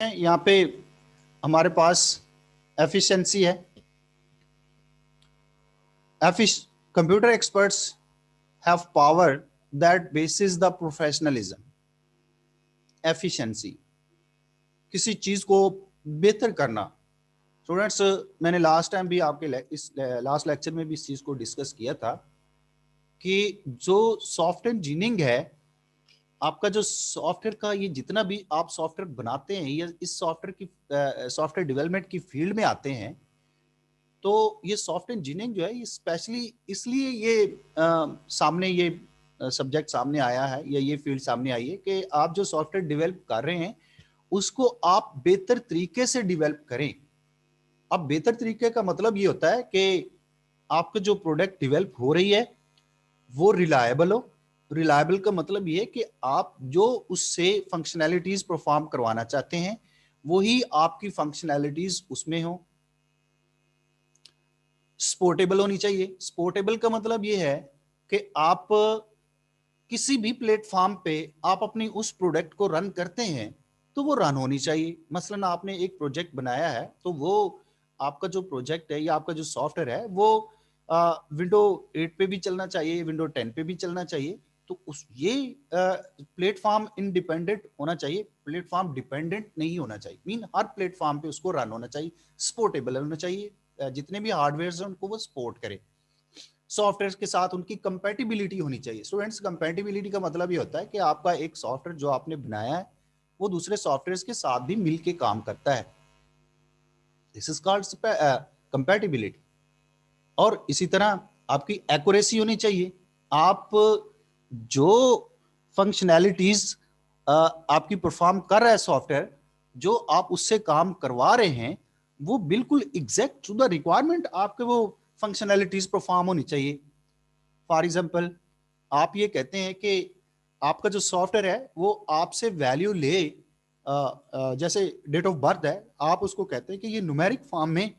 यहाँ पे हमारे पास एफिशिएंसी है। Computer experts have power that basis the professionalism. Efficiency, किसी चीज को बेहतर करना। स्टूडेंट्स, मैंने लास्ट टाइम भी आपके इस लास्ट लेक्चर में भी इस चीज को डिस्कस किया था कि जो सॉफ्टवेयर इंजीनियरिंग है, आपका जो सॉफ्टवेयर का ये जितना भी आप सॉफ्टवेयर बनाते हैं या इस सॉफ्टवेयर डेवलपमेंट की फील्ड में आते हैं, तो ये सॉफ्टवेयर इंजीनियरिंग जो है ये स्पेशली इसलिए ये सामने ये सब्जेक्ट सामने आया है या ये फील्ड सामने आई है कि आप जो सॉफ्टवेयर डेवलप कर रहे हैं उसको आप बेहतर तरीके से डेवलप करें। अब बेहतर तरीके का मतलब ये होता है कि आपका जो प्रोडक्ट डेवलप हो रही है वो रिलायबल हो। रिलायबल का मतलब ये है कि आप जो उससे फंक्शनैलिटीज परफॉर्म करवाना चाहते हैं वही आपकी फंक्शनैलिटीज उसमें हो। सपोर्टेबल होनी चाहिए। सपोर्टेबल का मतलब ये है कि आप किसी भी प्लेटफॉर्म पे आप अपनी उस प्रोडक्ट को रन करते हैं तो वो रन होनी चाहिए। मसलन आपने एक प्रोजेक्ट बनाया है तो वो आपका जो प्रोजेक्ट है या आपका जो सॉफ्टवेयर है वो विंडो 8 पे भी चलना चाहिए, विंडो 10 पे भी चलना चाहिए। तो उस ये प्लेटफॉर्म इंडिपेंडेंट होना चाहिए, प्लेटफॉर्म डिपेंडेंट नहीं होना चाहिए। मीन हर प्लेटफॉर्म पे उसको रन होना चाहिए, सपोर्टेबल होना चाहिए, जितने भी हार्डवेयर हैं उनको वो सपोर्ट करे। सॉफ्टवेयर के साथ उनकी कंपैटिबिलिटी होनी चाहिए। स्टूडेंट्स, कंपैटिबिलिटी का मतलब ये होता है कि आपका एक सॉफ्टवेयर जो आपने बनाया है वो दूसरे सॉफ्टवेयर के साथ भी मिलके काम करता है। This is called compatibility. और इसी तरह आपकी एक्यूरेसी होनी चाहिए। आप जो फंक्शनैलिटीज आपकी परफॉर्म कर रहा है सॉफ्टवेयर, जो आप उससे काम करवा रहे हैं वो बिल्कुल एग्जैक्ट टू द रिक्वायरमेंट आपके वो फंक्शनैलिटीज परफॉर्म होनी चाहिए। फॉर एग्जाम्पल, आप ये कहते हैं कि आपका जो सॉफ्टवेयर है वो आपसे वैल्यू ले, जैसे डेट ऑफ बर्थ है, आप उसको कहते हैं कि ये न्यूमेरिक फॉर्म में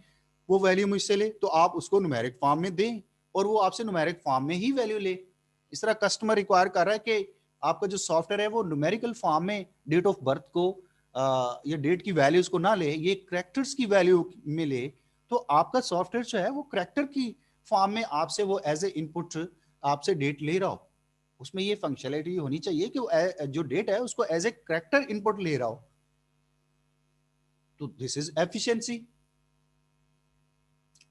वो वैल्यू मुझसे ले, तो आप उसको न्यूमेरिक फॉर्म में दें और वो आपसे न्यूमेरिक फॉर्म में ही वैल्यू ले। इस तरह कस्टमर रिक्वायर कर रहा है कि आपका जो सॉफ्टवेयर है वो न्यूमेरिकल फॉर्म में डेट ऑफ बर्थ को या डेट की वैल्यूज को ना ले, ये करेक्टर्स की वैल्यू में ले। तो आपका सॉफ्टवेयर जो है वो करेक्टर की फॉर्म में आपसे वो एज ए इनपुट आपसे डेट ले रहा हो। उसमें ये फंक्शनैलिटी होनी चाहिए कि वो जो डेट है उसको एज ए करेक्टर इनपुट ले रहा हो। तो दिस इज एफिशिएंसी।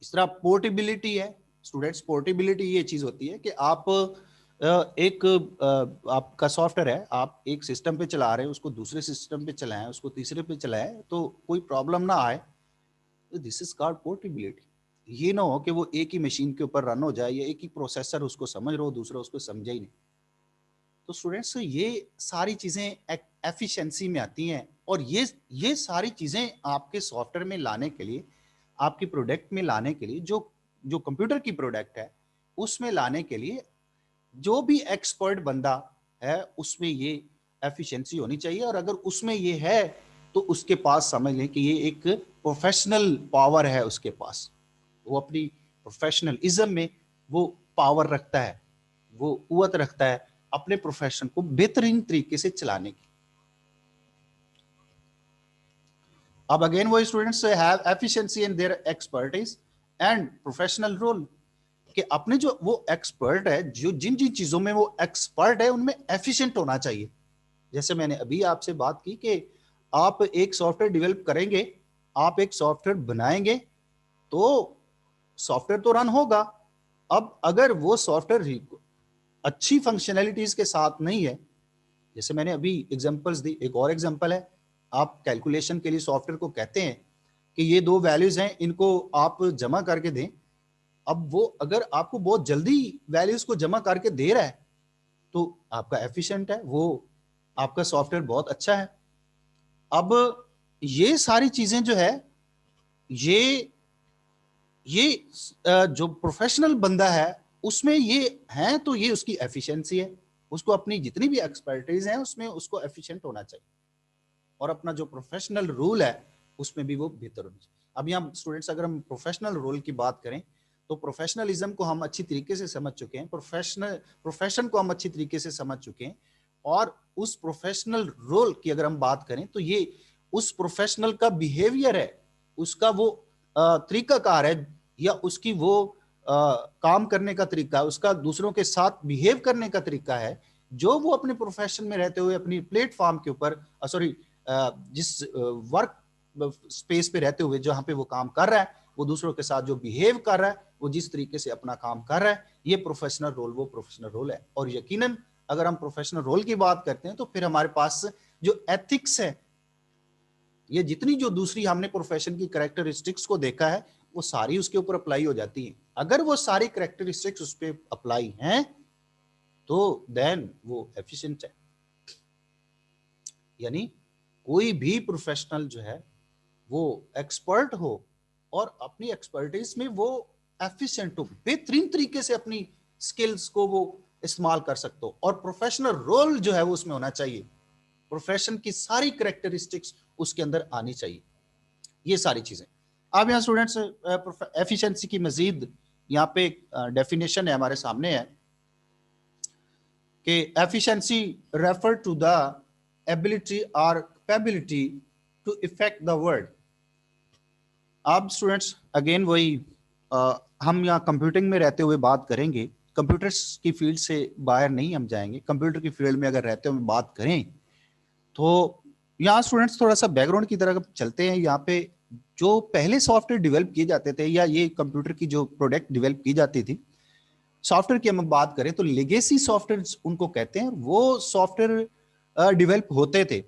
इस तरह पोर्टेबिलिटी है। स्टूडेंट्स, पोर्टेबिलिटी ये चीज होती है कि आप एक आपका सॉफ्टवेयर है, आप एक सिस्टम पे चला रहे हैं, उसको दूसरे सिस्टम पे चलाएं, उसको तीसरे पे चलाएं तो कोई प्रॉब्लम ना आए। तो दिस इज कॉल्ड पोर्टेबिलिटी। ये ना हो कि वो एक ही मशीन के ऊपर रन हो जाए या एक ही प्रोसेसर उसको समझ रहा हो, दूसरा उसको समझे ही नहीं। तो स्टूडेंट्स, ये सारी चीजें एफिशिएंसी में आती हैं और ये सारी चीजें आपके सॉफ्टवेयर में लाने के लिए, आपकी प्रोडक्ट में लाने के लिए, जो जो कंप्यूटर की प्रोडक्ट है उसमें लाने के लिए जो भी एक्सपर्ट बंदा है उसमें ये एफिशिएंसी होनी चाहिए। और अगर उसमें ये है तो उसके पास समझ लें कि ये एक प्रोफेशनल पावर है उसके पास। वो अपनी प्रोफेशनलिज्म में वो पावर रखता है, वो कुवत रखता है अपने प्रोफेशन को बेहतरीन तरीके से चलाने की। अब अगेन वो students have efficiency in their expertise and professional role, कि अपने जो वो एक्सपर्ट है, जो जिन जिन चीजों में वो एक्सपर्ट है उनमें एफिशिएंट होना चाहिए। जैसे मैंने अभी आपसे बात की कि आप एक सॉफ्टवेयर डेवलप करेंगे, आप एक सॉफ्टवेयर बनाएंगे तो सॉफ्टवेयर तो रन होगा। अब अगर वो सॉफ्टवेयर अच्छी फंक्शनैलिटीज के साथ नहीं है, जैसे मैंने अभी एग्जांपल्स दी, एक और एग्जांपल है, आप कैलकुलेशन के लिए सॉफ्टवेयर को कहते हैं कि ये दो वैल्यूज हैं, इनको आप जमा करके दें। अब वो अगर आपको बहुत जल्दी वैल्यूज को जमा करके दे रहा है तो आपका एफिशिएंट है, वो आपका सॉफ्टवेयर बहुत अच्छा है। अब ये सारी चीजें जो है ये जो प्रोफेशनल बंदा है उसमें ये है, तो ये उसकी एफिशिएंसी है। उसको अपनी जितनी भी एक्सपर्टीज है उसमें उसको एफिशिएंट होना चाहिए और अपना जो प्रोफेशनल रोल है उसमें भी वो बेहतर होना चाहिए। अब यहाँ स्टूडेंट्स, अगर हम प्रोफेशनल रोल की बात करें तो प्रोफेशनलिज्म को हम अच्छी तरीके से समझ चुके हैं, प्रोफेशन को हम अच्छी तरीके से समझ चुके हैं। और उस प्रोफेशनल रोल की अगर हम बात करें तो ये उस प्रोफेशनल का बिहेवियर है, उसका वो तरीकाकार है, या उसकी वो काम करने का तरीका है, उसका दूसरों के साथ बिहेव करने का तरीका है, जो वो अपने प्रोफेशन में रहते हुए अपनी प्लेटफॉर्म के ऊपर सॉरी जिस वर्क स्पेस पे रहते हुए जहां पे वो काम कर रहा है, वो दूसरों के साथ जो बिहेव कर रहा है, वो जिस तरीके से अपना काम कर रहा है, ये प्रोफेशनल रोल वो प्रोफेशनल रोल है। और यकीनन अगर हम प्रोफेशनल रोल की बात करते हैं तो फिर हमारे पास जो एथिक्स है, ये जितनी जो दूसरी हमने प्रोफेशन की कैरेक्टरिस्टिक्स को देखा है, वो सारी उसके ऊपर अप्लाई हो जाती है। अगर वो सारी कैरेक्टरिस्टिक्स उस पर अप्लाई हैं तो देन वो एफिशिएंट है। यानी कोई भी प्रोफेशनल जो है वो एक्सपर्ट हो और अपनी एक्सपर्टीज में वो एफिशिएंट हो, बेहतरीन तरीके से अपनी स्किल्स को वो इस्तेमाल कर सकते हो, और प्रोफेशनल रोल जो है वो उसमें होना चाहिए, प्रोफेशन की सारी कैरेक्टरिस्टिक्स उसके अंदर आनी चाहिए, ये सारी चीजें। अब यहाँ स्टूडेंट्स एफिशिएंसी की मजीद यहाँ पे डेफिनेशन है हमारे सामने है कि efficiency refer to the ability और capability to effect the word. अब स्टूडेंट्स अगेन वही हम यहाँ कंप्यूटिंग में रहते हुए बात करेंगे, कंप्यूटर्स की फील्ड से बाहर नहीं हम जाएंगे। कंप्यूटर की फील्ड में अगर रहते हुए बात करें तो यहाँ स्टूडेंट्स थोड़ा सा बैकग्राउंड की तरफ चलते हैं। यहाँ पे जो पहले सॉफ्टवेयर डेवलप किए जाते थे, या ये कंप्यूटर की जो प्रोडक्ट डेवलप की जाती थी, सॉफ्टवेयर की हम बात करें तो लेगेसी सॉफ्टवेयर उनको कहते हैं। वो सॉफ्टवेयर डेवलप होते थे,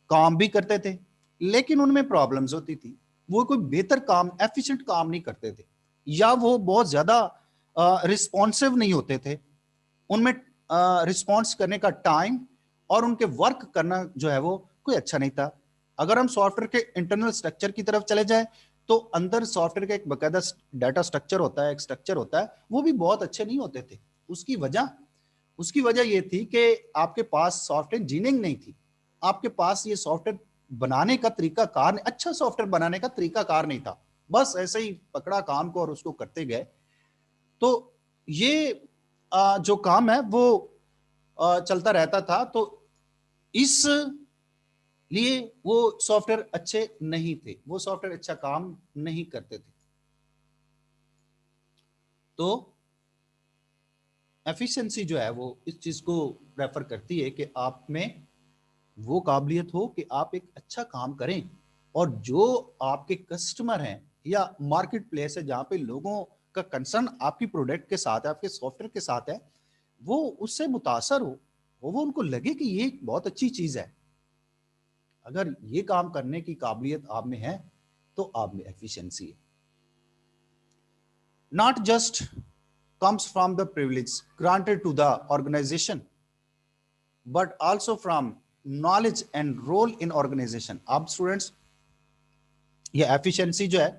काम भी करते थे, लेकिन उनमें प्रॉब्लम्स होती थी, वो कोई बेहतर काम, एफिशिएंट काम नहीं करते थे, या वो बहुत ज्यादा रिस्पॉन्सिव नहीं होते थे, उनमें रिस्पॉन्स करने का टाइम और उनके वर्क करना जो है वो कोई अच्छा नहीं था। अगर हम सॉफ्टवेयर के इंटरनल स्ट्रक्चर की तरफ चले जाए तो अंदर सॉफ्टवेयर का एक बकायदा डाटा स्ट्रक्चर होता है, एक स्ट्रक्चर होता है, वो भी बहुत अच्छे नहीं होते थे। उसकी वजह ये थी कि आपके पास सॉफ्टवेयर इंजीनियरिंग नहीं थी, आपके पास ये सॉफ्टवेयर बनाने का तरीका कार, अच्छा सॉफ्टवेयर बनाने का तरीका कार नहीं था, बस ऐसे ही पकड़ा काम को और उसको करते गए। तो ये जो काम है वो चलता रहता था, तो इस लिए वो सॉफ्टवेयर अच्छे नहीं थे, वो सॉफ्टवेयर अच्छा काम नहीं करते थे। तो एफिशिएंसी जो है वो इस चीज को रेफर करती है कि आप में वो काबिलियत हो कि आप एक अच्छा काम करें, और जो आपके कस्टमर हैं या मार्केट प्लेस है जहां पे लोगों का कंसर्न आपकी प्रोडक्ट के साथ है, आपके सॉफ्टवेयर के साथ है, वो उससे मुतासर हो, वो उनको लगे कि ये बहुत अच्छी चीज है। अगर ये काम करने की काबिलियत आप में है तो आप में एफिशिएंसी है। Not just comes from the privilege granted to the organization but also from knowledge and role in organization। अब स्टूडेंट्स ये एफिशिएंसी जो है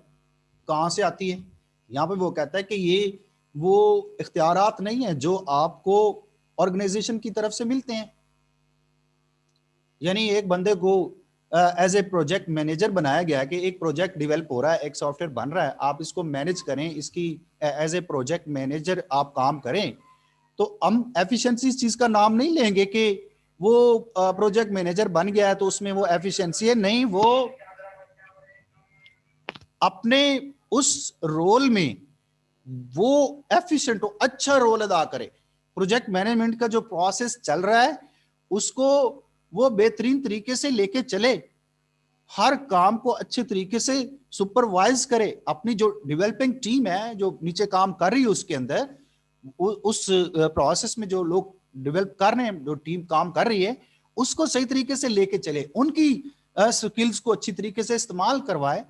कहां से आती है? यहां पे वो कहता है कि ये वो इख्तियारात नहीं है जो आपको ऑर्गेनाइजेशन की तरफ से मिलते हैं। यानी एक बंदे को एज ए प्रोजेक्ट मैनेजर बनाया गया है कि एक प्रोजेक्ट डेवलप हो रहा है, एक सॉफ्टवेयर बन रहा है, आप इसको मैनेज करें, इसकी एज ए प्रोजेक्ट मैनेजर आप काम करें। तो हम एफिशिएंसी इस चीज का नाम नहीं लेंगे कि वो प्रोजेक्ट मैनेजर बन गया है तो उसमें वो एफिशिएंसी है, नहीं, वो अपने उस रोल में वो एफिशिएंट हो, अच्छा रोल अदा करे, प्रोजेक्ट मैनेजमेंट का जो प्रोसेस चल रहा है उसको वो बेहतरीन तरीके से लेके चले, हर काम को अच्छे तरीके से सुपरवाइज करे, अपनी जो डेवलपिंग टीम है जो नीचे काम कर रही है उसके अंदर, उस प्रोसेस में जो लोग डेवलप कर रहे हैं, जो टीम काम कर रही है, उसको सही तरीके से लेके चले, उनकी स्किल्स को अच्छी तरीके से इस्तेमाल करवाए।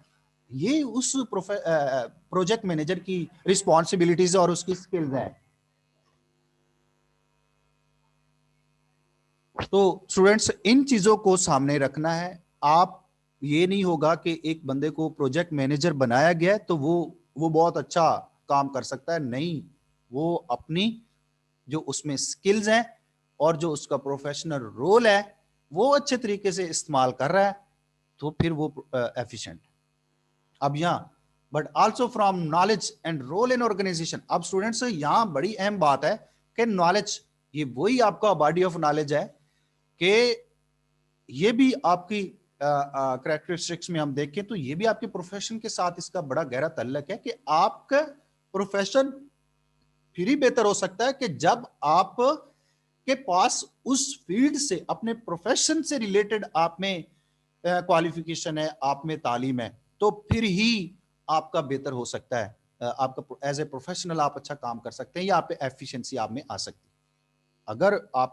ये उस प्रोजेक्ट मैनेजर की रिस्पॉन्सिबिलिटीज और उसकी स्किल्स है। तो स्टूडेंट्स इन चीजों को सामने रखना है। आप ये नहीं होगा कि एक बंदे को प्रोजेक्ट मैनेजर बनाया गया तो वो बहुत अच्छा काम कर सकता है, नहीं, वो अपनी जो उसमें स्किल्स हैं और जो उसका प्रोफेशनल रोल है वो अच्छे तरीके से इस्तेमाल कर रहा है तो फिर वो एफिशिएंट। अब यहां but also from knowledge and role in organisation. अब स्टूडेंट्स यहां बड़ी अहम बात है कि नॉलेज, ये वही आपका बॉडी ऑफ नॉलेज है कि ये भी आपकी कैरेक्टरिस्टिक्स में हम देखें तो ये भी आपके प्रोफेशन के साथ इसका बड़ा गहरा ताल्लुक है कि आपका प्रोफेशन फिर ही बेहतर हो सकता है कि जब आप के पास उस फील्ड से, अपने प्रोफेशन से रिलेटेड आप में क्वालिफिकेशन है, आप में तालीम है, तो फिर ही आपका बेहतर हो सकता है। आपका एज ए प्रोफेशनल आप अच्छा काम कर सकते हैं या आप एफिशिएंसी आप में आ सकती है। अगर आप